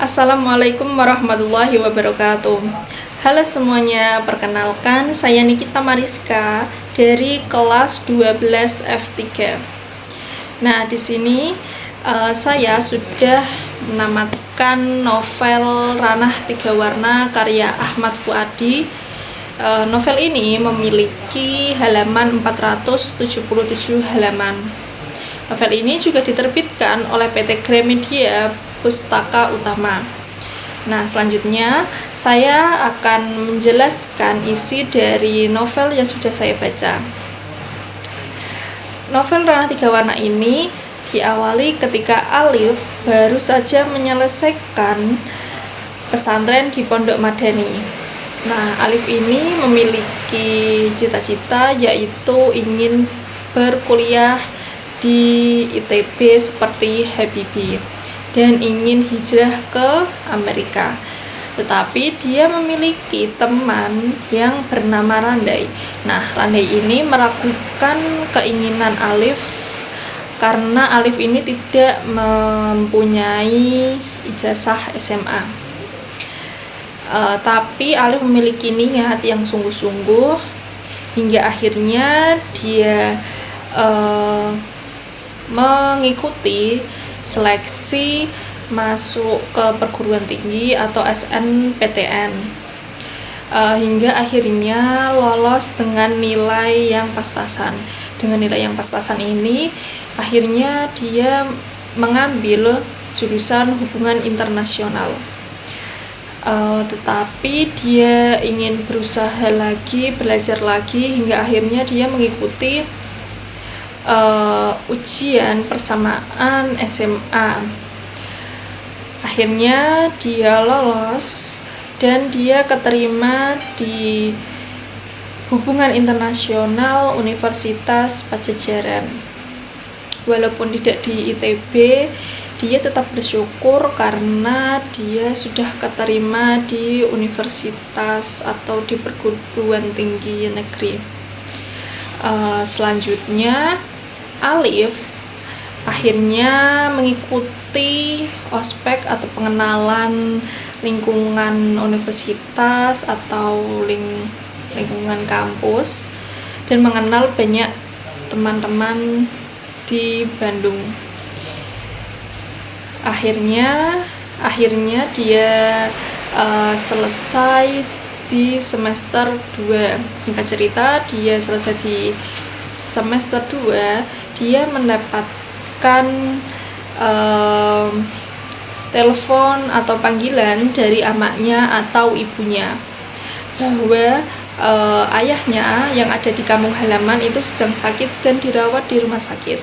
Assalamualaikum warahmatullahi wabarakatuh. Halo semuanya, perkenalkan saya Nikita Mariska dari kelas 12 F3. Nah, di sini saya sudah menamatkan novel Ranah Tiga Warna karya Ahmad Fuadi. Novel ini memiliki halaman 477 halaman. Novel ini juga diterbitkan oleh PT Gramedia Pustaka Utama. Nah, selanjutnya saya akan menjelaskan isi dari novel yang sudah saya baca. Novel Ranah Tiga Warna ini diawali ketika Alif baru saja menyelesaikan pesantren di Pondok Madani. Nah, Alif ini memiliki cita-cita yaitu ingin berkuliah di ITB seperti Habibie dan ingin hijrah ke Amerika. Tetapi dia memiliki teman yang bernama Randai. Nah, Randai ini meragukan keinginan Alif karena Alif ini tidak mempunyai ijazah SMA. Tapi Alif memiliki niat yang sungguh-sungguh hingga akhirnya dia mengikuti seleksi masuk ke perguruan tinggi atau SNPTN hingga akhirnya lolos dengan nilai yang pas-pasan. Dengan nilai yang pas-pasan ini akhirnya dia mengambil jurusan hubungan internasional. Tetapi dia ingin berusaha lagi, belajar lagi hingga akhirnya dia mengikuti ujian persamaan SMA. Akhirnya dia lolos dan dia keterima di Hubungan Internasional Universitas Padjadjaran. Walaupun tidak di ITB, dia tetap bersyukur karena dia sudah keterima di universitas atau di perguruan tinggi negeri. Selanjutnya Alif akhirnya mengikuti ospek atau pengenalan lingkungan universitas atau lingkungan kampus dan mengenal banyak teman-teman di Bandung. Akhirnya dia selesai di semester 2. Singkat cerita, dia selesai di semester 2, dia mendapatkan telepon atau panggilan dari amaknya atau ibunya bahwa ayahnya yang ada di kampung halaman itu sedang sakit dan dirawat di rumah sakit.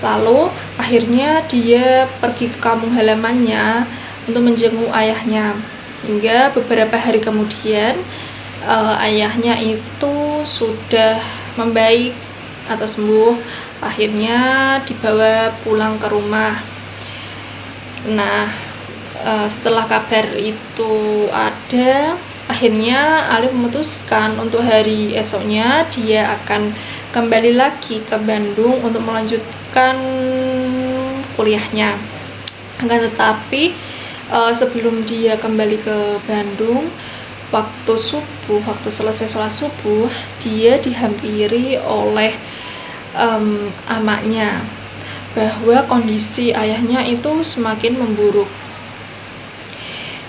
Lalu akhirnya dia pergi ke kampung halamannya untuk menjenguk ayahnya. Hingga beberapa hari kemudian ayahnya itu sudah membaik atau sembuh. Akhirnya dibawa pulang ke rumah. Nah, setelah kabar itu ada, akhirnya Alif memutuskan untuk hari esoknya dia akan kembali lagi ke Bandung untuk melanjutkan kuliahnya. Akan tetapi sebelum dia kembali ke Bandung, waktu selesai sholat subuh, dia dihampiri oleh amaknya bahwa kondisi ayahnya itu semakin memburuk.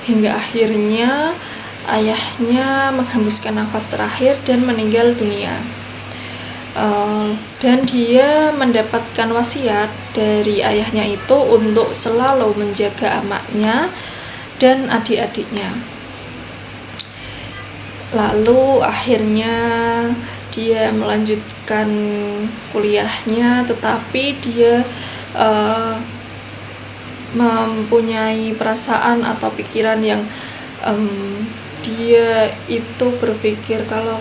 Hingga akhirnya ayahnya menghembuskan nafas terakhir dan meninggal dunia. Dan dia mendapatkan wasiat dari ayahnya itu untuk selalu menjaga amaknya dan adik-adiknya. Lalu akhirnya dia melanjutkan kuliahnya, tetapi dia mempunyai perasaan atau pikiran yang dia itu berpikir kalau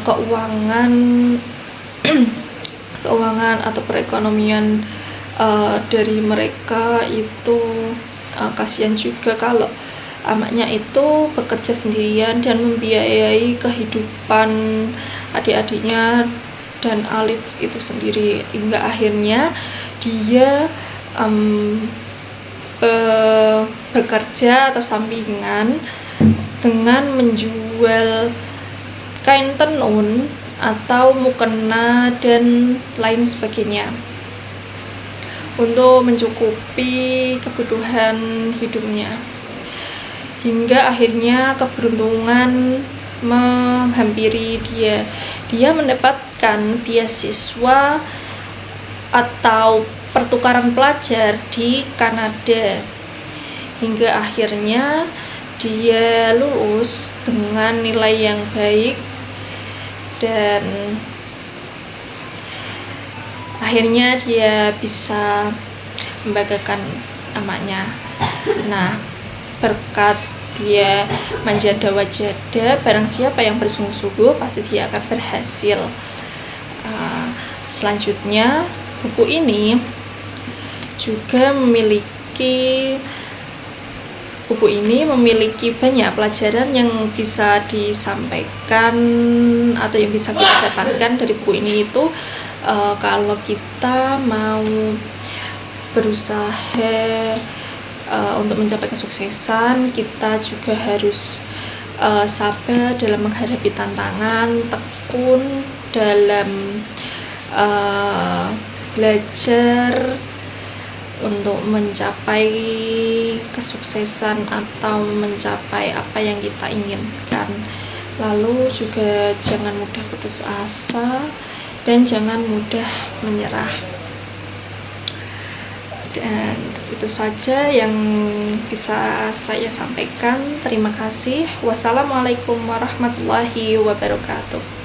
keuangan atau perekonomian dari mereka itu kasihan juga kalau amaknya itu bekerja sendirian dan membiayai kehidupan adik-adiknya dan Alif itu sendiri, hingga akhirnya dia bekerja atau sampingan dengan menjual kain tenun atau mukena dan lain sebagainya untuk mencukupi kebutuhan hidupnya, hingga akhirnya keberuntungan menghampiri dia. Dia mendapatkan beasiswa atau pertukaran pelajar di Kanada, hingga akhirnya dia lulus dengan nilai yang baik dan akhirnya dia bisa membanggakan emaknya. Nah, berkat dia manjada wajada, barang siapa yang bersungguh-sungguh pasti dia akan berhasil. Selanjutnya, buku ini juga memiliki banyak pelajaran yang bisa disampaikan atau yang bisa kita dapatkan dari buku ini. Itu kalau kita mau berusaha untuk mencapai kesuksesan, kita juga harus sabar dalam menghadapi tantangan, tekun dalam belajar untuk mencapai kesuksesan atau mencapai apa yang kita inginkan. Lalu juga jangan mudah putus asa dan jangan mudah menyerah. Dan itu saja yang bisa saya sampaikan. Terima kasih. Wassalamualaikum warahmatullahi wabarakatuh.